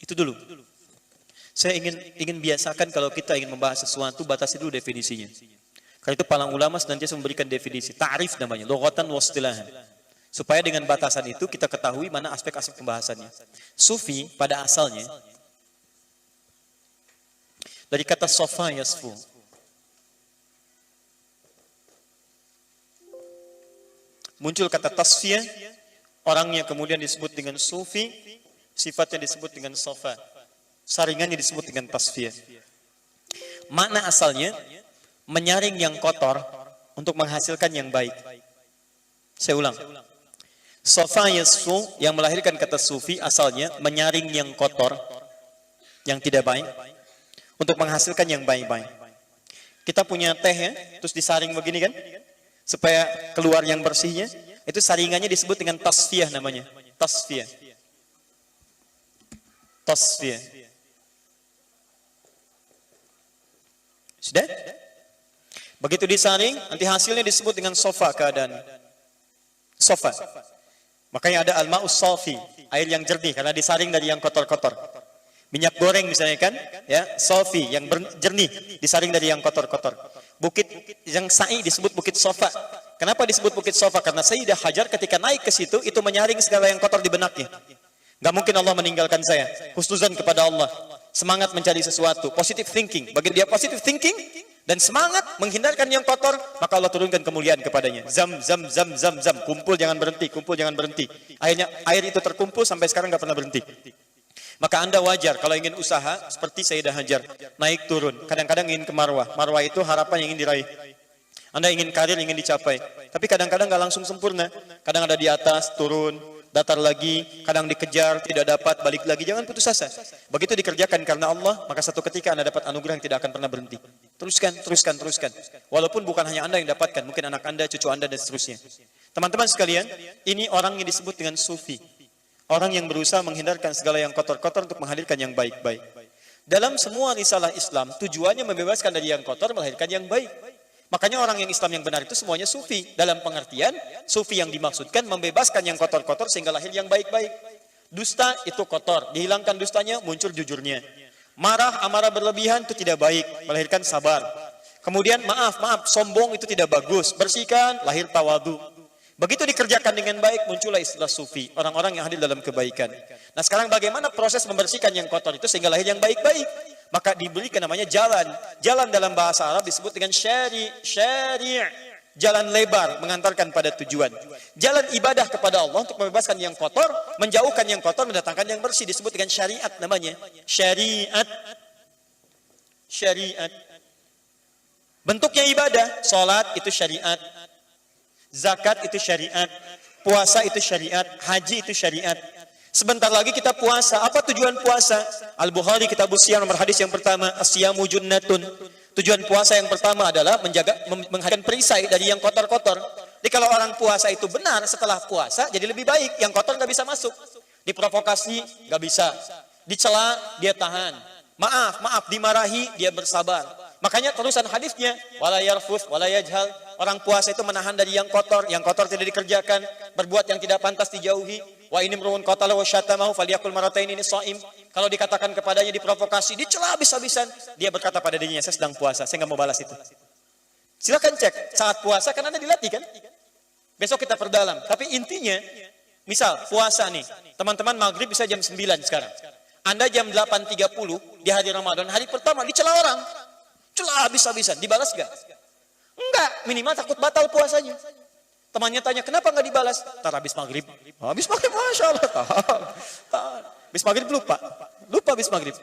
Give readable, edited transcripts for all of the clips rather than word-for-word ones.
Itu dulu. Saya ingin biasakan kalau kita ingin membahas sesuatu, batasi dulu definisinya. Karena itu para ulama senantiasa memberikan definisi, ta'rif namanya, lughatan wa istilahan. Supaya dengan batasan itu kita ketahui mana aspek-aspek pembahasannya. Sufi pada asalnya dari kata sofa yasfu. Muncul kata tasfiyah, orangnya kemudian disebut dengan sufi, sifatnya disebut dengan sofa. Saringannya disebut dengan tasfiyah. Makna asalnya menyaring yang kotor untuk menghasilkan yang baik. Saya ulang. Sofa yasfu yang melahirkan kata sufi asalnya menyaring yang kotor, yang tidak baik untuk menghasilkan yang baik-baik. Kita punya teh ya, terus disaring begini kan, supaya keluar yang bersihnya. Itu saringannya disebut dengan tasfiyah namanya. Tasfiyah. Tasfiyah. Sudah? Begitu disaring, nanti hasilnya disebut dengan sofa keadaan. Sofa. Makanya ada al-ma'us safi, air yang jernih karena disaring dari yang kotor-kotor. Minyak goreng misalnya kan, ya, safi yang jernih disaring dari yang kotor-kotor. Bukit yang sa'i disebut bukit sofa. Kenapa disebut bukit sofa? Karena Sayyidah Hajar ketika naik ke situ itu menyaring segala yang kotor di benaknya. Gak mungkin Allah meninggalkan saya. Husnuzan kepada Allah. Semangat mencari sesuatu, positive thinking. Bagi dia positive thinking dan semangat menghindarkan yang kotor, maka Allah turunkan kemuliaan kepadanya. Zam, zam, zam, zam, zam. Kumpul jangan berhenti, kumpul jangan berhenti. Akhirnya air itu terkumpul sampai sekarang gak pernah berhenti. Maka Anda wajar kalau ingin usaha seperti Sayyidah Hajar, naik turun. Kadang-kadang ingin ke marwah. Marwah itu harapan yang ingin diraih. Anda ingin karir, ingin dicapai. Tapi kadang-kadang gak langsung sempurna. Kadang ada di atas, turun, datar lagi, kadang dikejar, tidak dapat, balik lagi. Jangan putus asa. Begitu dikerjakan karena Allah, maka satu ketika Anda dapat anugerah yang tidak akan pernah berhenti. Teruskan, teruskan, teruskan. Walaupun bukan hanya Anda yang dapatkan, mungkin anak Anda, cucu Anda, dan seterusnya. Teman-teman sekalian, ini orang yang disebut dengan sufi. Orang yang berusaha menghindarkan segala yang kotor-kotor untuk menghadirkan yang baik-baik. Dalam semua risalah Islam, tujuannya membebaskan dari yang kotor, melahirkan yang baik. Makanya orang yang Islam yang benar itu semuanya sufi. Dalam pengertian, sufi yang dimaksudkan membebaskan yang kotor-kotor sehingga lahir yang baik-baik. Dusta itu kotor, dihilangkan dustanya, muncul jujurnya. Marah, amarah berlebihan itu tidak baik, melahirkan sabar. Kemudian maaf, sombong itu tidak bagus, bersihkan, lahir tawadu. Begitu dikerjakan dengan baik, muncullah istilah sufi, orang-orang yang hadir dalam kebaikan. Nah sekarang bagaimana proses membersihkan yang kotor itu sehingga lahir yang baik-baik? Maka diberikan namanya jalan. Jalan dalam bahasa Arab disebut dengan syari'. Jalan lebar mengantarkan pada tujuan. Jalan ibadah kepada Allah untuk membebaskan yang kotor, menjauhkan yang kotor, mendatangkan yang bersih. Disebut dengan syariat namanya. Syariat. Bentuknya ibadah. Salat itu syariat. Zakat itu syariat. Puasa itu syariat. Haji itu syariat. Sebentar lagi kita puasa. Apa tujuan puasa? Al-Bukhari Kitabus Shiyam nomor hadis yang pertama, as-siyamu junnatun. Tujuan puasa yang pertama adalah menghadirkan perisai dari yang kotor-kotor. Jadi kalau orang puasa itu benar, setelah puasa jadi lebih baik. Yang kotor nggak bisa masuk. Diprovokasi nggak bisa. Dicela dia tahan. Maaf, dimarahi dia bersabar. Makanya terusan hadisnya, wala yarfuth wala yajhal. Orang puasa itu menahan dari yang kotor tidak dikerjakan, berbuat yang tidak pantas dijauhi. Wa ini imru'un qatala wa syatamahu falyaqul marratain ini shaim. Kalau dikatakan kepadanya, diprovokasi, dicela habis-habisan, dia berkata pada dirinya, saya sedang puasa, saya nggak mau balas itu. Silakan cek saat puasa, kan Anda dilatih kan? Besok kita perdalam. Tapi intinya, misal puasa nih, teman-teman maghrib bisa jam 9 sekarang. Anda jam 8.30 di hari Ramadan, hari pertama dicela orang. Cela habis-habisan, dibalas gak? Enggak, minimal takut batal puasanya. Temannya tanya, kenapa nggak dibalas? Ntar habis maghrib. Habis maghrib, Masya Allah. Habis maghrib lupa habis maghrib.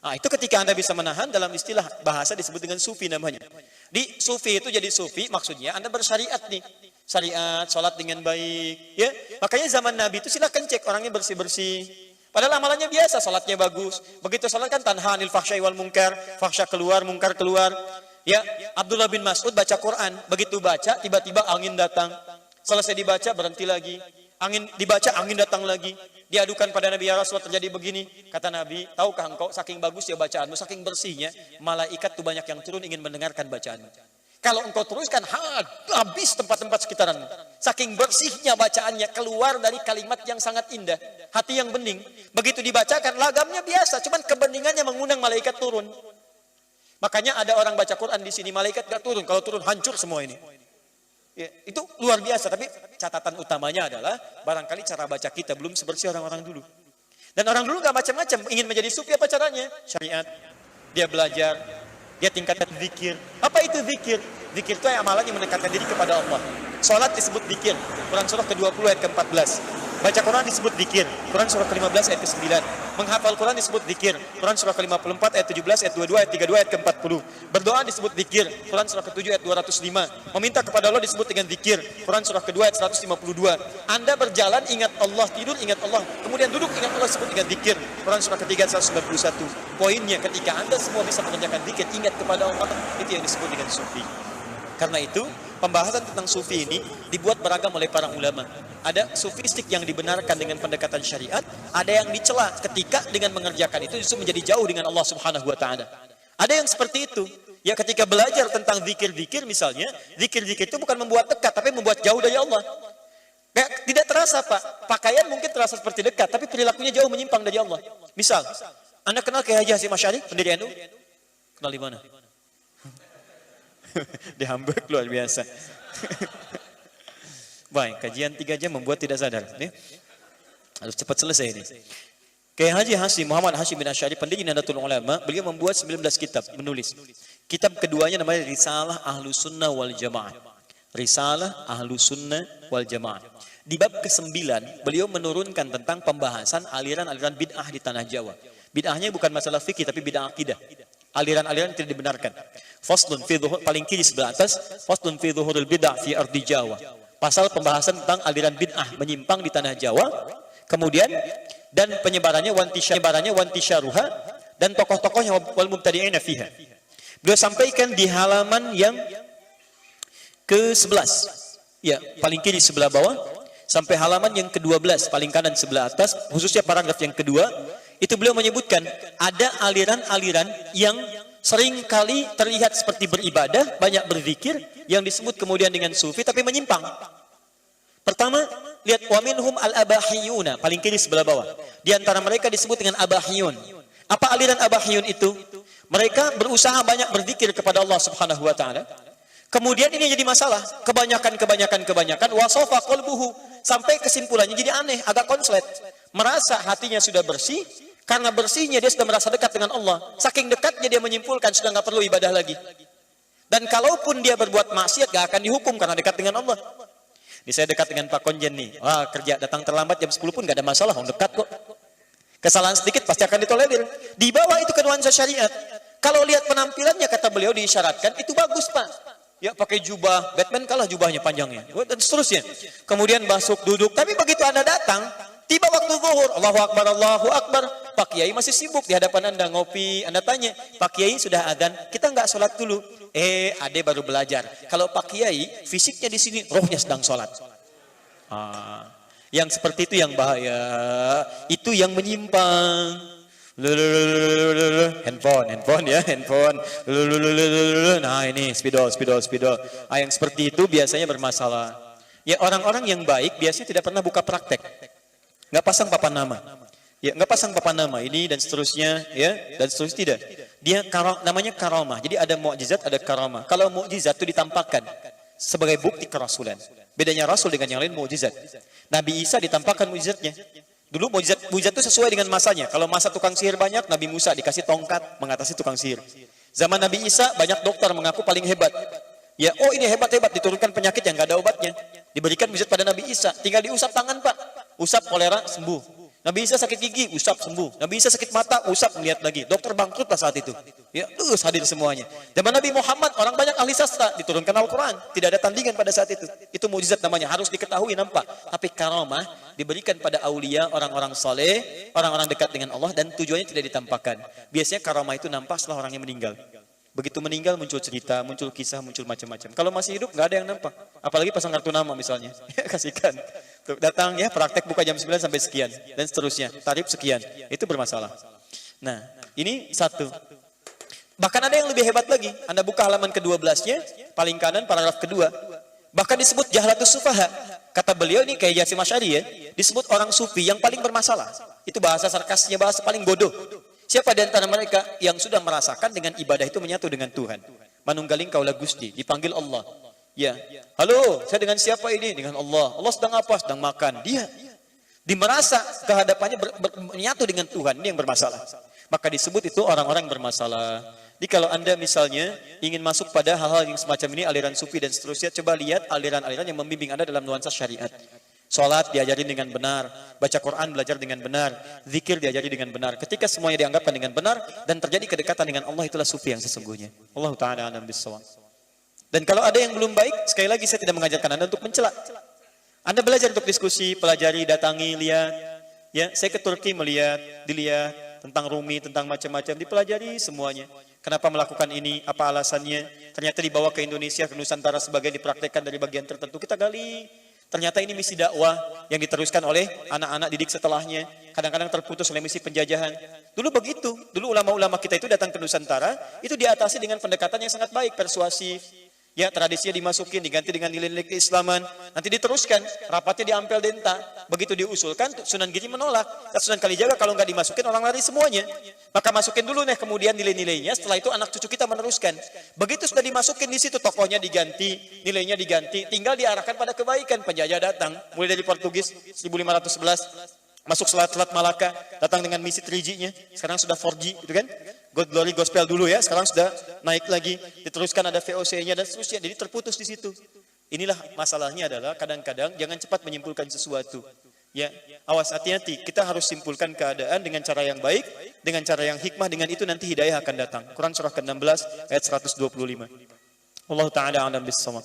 Nah, itu ketika Anda bisa menahan, dalam istilah bahasa disebut dengan sufi namanya. Di sufi itu jadi sufi, maksudnya Anda bersyariat nih. Syariat, sholat dengan baik. Ya, makanya zaman Nabi itu silakan cek orangnya bersih-bersih. Padahal amalannya biasa, sholatnya bagus. Begitu sholat kan tanha anil fahsyai wal munkar. Fahsya keluar, munkar keluar. Ya, Abdullah bin Mas'ud baca Quran, begitu baca tiba-tiba angin datang. Selesai dibaca berhenti lagi. Angin dibaca, angin datang lagi. Diadukan pada Nabi, ya Rasul terjadi begini. Kata Nabi, tahukah engkau saking bagus ya bacaanmu, saking bersihnya, malaikat tuh banyak yang turun ingin mendengarkan bacaanmu. Kalau engkau teruskan, habis tempat-tempat sekitaranmu. Saking bersihnya bacaannya, keluar dari kalimat yang sangat indah. Hati yang bening. Begitu dibacakan, lagamnya biasa. Cuman kebeningannya mengundang malaikat turun. Makanya ada orang baca Quran di sini, malaikat gak turun. Kalau turun, hancur semua ini. Ya, itu luar biasa. Tapi catatan utamanya adalah, barangkali cara baca kita belum sebersih orang-orang dulu. Dan orang dulu gak macam-macam. Ingin menjadi sufi apa caranya? Syariat. Dia belajar. Dia tingkatkan zikir. Apa itu zikir? Zikir itu amalan yang mendekatkan diri kepada Allah. Salat disebut zikir. Quran surah ke-20 ayat ke-14. Baca Quran disebut zikir. Quran surah ke-15 ayat ke-9. Menghafal Quran disebut zikir. Quran surah ke-54 ayat 17, ayat 22, ayat 32, ayat ke-40. Berdoa disebut zikir. Quran surah ke-7 ayat 205. Meminta kepada Allah disebut dengan zikir. Quran surah ke-2 ayat 152. Anda berjalan ingat Allah, tidur ingat Allah, kemudian duduk ingat Allah disebut dengan zikir. Quran surah ke-3 ayat 191. Poinnya ketika Anda semua bisa mengerjakan zikir, ingat kepada Allah, itu yang disebut dengan sufi. Karena itu, pembahasan tentang sufi ini dibuat beragam oleh para ulama. Ada sufistik yang dibenarkan dengan pendekatan syariat, ada yang dicela ketika dengan mengerjakan itu justru menjadi jauh dengan Allah Subhanahu wa taala. Ada yang seperti itu. Ya ketika belajar tentang zikir-zikir misalnya, zikir-zikir itu bukan membuat dekat tapi membuat jauh dari Allah. Kayak tidak terasa, Pak. Pakaian mungkin terasa seperti dekat, tapi perilakunya jauh menyimpang dari Allah. Misal, Anda kenal Kiai Haji Hasyim Asy'ari, pendiri NU? Kenal di mana? Di Hamburg, luar biasa. Baik, kajian 3 jam membuat tidak sadar. Nih, harus cepat selesai ini. Kiai Haji Hasyim Muhammad Hasyim bin Asy'ari, pendiri Nahdlatul Ulama, beliau membuat 19 kitab, menulis. Kitab keduanya namanya Risalah Ahlus Sunnah wal Jamaah. Risalah Ahlus Sunnah wal Jamaah. Di bab ke-9, beliau menurunkan tentang pembahasan aliran-aliran bid'ah di tanah Jawa. Bid'ahnya bukan masalah fikih, tapi bid'ah akidah. Aliran-aliran tidak dibenarkan. Faslun fi dhuhur, paling kiri sebelah atas, faslun fi dhuhuril bid'ah fi ardi Jawa. Pasal pembahasan tentang aliran bid'ah menyimpang di tanah Jawa. Kemudian dan penyebarannya wantisyaruha dan tokoh-tokohnya wal mubtadi'ina fiha. Beliau sampaikan di halaman yang ke-11. Ya, paling kiri sebelah bawah sampai halaman yang ke-12 paling kanan sebelah atas, khususnya paragraf yang kedua. Itu beliau menyebutkan ada aliran-aliran yang sering kali terlihat seperti beribadah, banyak berzikir, yang disebut kemudian dengan sufi tapi menyimpang. Pertama, lihat wa minhum al-abahiyuna, paling kiri sebelah bawah. Di antara mereka disebut dengan abahiyun. Apa aliran abahiyun itu? Mereka berusaha banyak berzikir kepada Allah Subhanahu wa taala. Kemudian ini jadi masalah, kebanyakan wasofa qalbuhu, sampai kesimpulannya jadi aneh, agak konslet. Merasa hatinya sudah bersih. Karena bersihnya dia sudah merasa dekat dengan Allah. Saking dekatnya dia menyimpulkan sudah nggak perlu ibadah lagi. Dan kalaupun dia berbuat maksiat gak akan dihukum karena dekat dengan Allah. Ini saya dekat dengan Pak Konjen nih. Wah, kerja datang terlambat jam 10 pun gak ada masalah, dekat kok. Kesalahan sedikit pasti akan ditolerir. Di bawah itu nuansa syariat. Kalau lihat penampilannya kata beliau diisyaratkan itu bagus, Pak. Ya pakai jubah, Batman kalah jubahnya panjangnya. Dan seterusnya. Kemudian masuk duduk, tapi begitu Anda datang, tiba waktu zuhur, Allahu Akbar, Allahu Akbar. Pak Kiai masih sibuk di hadapan Anda ngopi. Anda tanya, Pak Kiai sudah adzan, kita nggak sholat dulu. Ade baru belajar. Kalau Pak Kiai, fisiknya di sini, rohnya sedang sholat. Yang seperti itu yang bahaya. Itu yang menyimpang. Handphone ya, handphone. Nah ini, spidol. Yang seperti itu biasanya bermasalah. Ya orang-orang yang baik biasanya tidak pernah buka praktek. Nggak pasang papan nama. Ya, nggak pasang papan nama ini dan seterusnya, ya, dan seterusnya tidak. Dia namanya karamah. Jadi ada mukjizat, ada karamah. Kalau mukjizat itu ditampakkan sebagai bukti kerasulan. Bedanya rasul dengan yang lain mukjizat. Nabi Isa ditampakkan mukjizatnya. Dulu mukjizat itu sesuai dengan masanya. Kalau masa tukang sihir banyak, Nabi Musa dikasih tongkat mengatasi tukang sihir. Zaman Nabi Isa banyak dokter mengaku paling hebat. Ya, oh ini hebat diturunkan penyakit yang nggak ada obatnya. Diberikan mukjizat pada Nabi Isa. Tinggal diusap tangan, Pak. Usap kolera sembuh. Nabi Isa sakit gigi, usap sembuh. Nabi Isa sakit mata, usap melihat lagi. Dokter bangkrutlah saat itu. Ya, terus hadir semuanya. Zaman Nabi Muhammad orang banyak ahli sastra, diturunkan Al-Quran. Tidak ada tandingan pada saat itu. Itu mukjizat namanya, harus diketahui nampak. Tapi karamah diberikan pada aulia, orang-orang saleh, orang-orang dekat dengan Allah dan tujuannya tidak ditampakkan. Biasanya karamah itu nampak setelah orangnya meninggal. Begitu meninggal muncul cerita, muncul kisah, muncul macam-macam. Kalau masih hidup nggak ada yang nampak. Apalagi pasang kartu nama misalnya. Ya, kasihkan. Tuh, datang ya praktek buka jam 9 sampai sekian dan seterusnya. Tarif sekian. Itu bermasalah. Nah, ini satu. Bahkan ada yang lebih hebat lagi. Anda buka halaman ke-12-nya, paling kanan paragraf kedua. Bahkan disebut jahlatus sufaha. Kata beliau ini kayak Jasim Asy'ari ya, disebut orang sufi yang paling bermasalah. Itu bahasa sarkasnya, bahasa paling bodoh. Siapa di antara mereka yang sudah merasakan dengan ibadah itu menyatu dengan Tuhan? Manunggaling kaulah Gusti, dipanggil Allah. Ya, halo, saya dengan siapa ini? Dengan Allah. Allah sedang apa? Sedang makan. Dia dimerasa kehadapannya menyatu dengan Tuhan, ini yang bermasalah. Maka disebut itu orang-orang yang bermasalah. Jadi kalau Anda misalnya ingin masuk pada hal-hal yang semacam ini, aliran sufi dan seterusnya, coba lihat aliran-aliran yang membimbing Anda dalam nuansa syariat. Salat diajari dengan benar, baca Quran belajar dengan benar, zikir diajari dengan benar. Ketika semuanya dianggapkan dengan benar dan terjadi kedekatan dengan Allah, itulah sufi yang sesungguhnya. Allah Ta'ala a'lam bishawab. Dan kalau ada yang belum baik, sekali lagi saya tidak mengajarkan Anda untuk mencela. Anda belajar untuk diskusi, pelajari, datangi, lihat. Ya, saya ke Turki melihat, dilihat tentang Rumi, tentang macam-macam, dipelajari semuanya. Kenapa melakukan ini? Apa alasannya? Ternyata dibawa ke Indonesia, ke Nusantara sebagian dipraktekkan dari bagian tertentu. Kita gali. Ternyata ini misi dakwah yang diteruskan oleh anak-anak didik setelahnya. Kadang-kadang terputus oleh misi penjajahan. Dulu begitu. Dulu ulama-ulama kita itu datang ke Nusantara, itu diatasi dengan pendekatan yang sangat baik, persuasif. Ya, tradisinya dimasukin, diganti dengan nilai-nilai keislaman. Nanti diteruskan, rapatnya di Ampel Denta. Begitu diusulkan, Sunan Giri menolak. Sunan Kalijaga kalau nggak dimasukin, orang lari semuanya. Maka masukin dulu nih, kemudian nilai-nilainya. Setelah itu anak cucu kita meneruskan. Begitu sudah dimasukin di situ, tokohnya diganti, nilainya diganti. Tinggal diarahkan pada kebaikan. Penjajah datang, mulai dari Portugis 1511. Masuk Selat Malaka, datang dengan misi 3G-nya. Sekarang sudah 4G, gitu kan? God Glory Gospel dulu ya, sekarang sudah naik lagi, diteruskan ada VOC-nya dan seterusnya. Jadi terputus di situ. Inilah masalahnya adalah kadang-kadang jangan cepat menyimpulkan sesuatu. Ya, awas, hati-hati. Kita harus simpulkan keadaan dengan cara yang baik, dengan cara yang hikmah. Dengan itu nanti hidayah akan datang. Quran surah ke-16 ayat 125. Allah Ta'ala a'lam bis-shawab.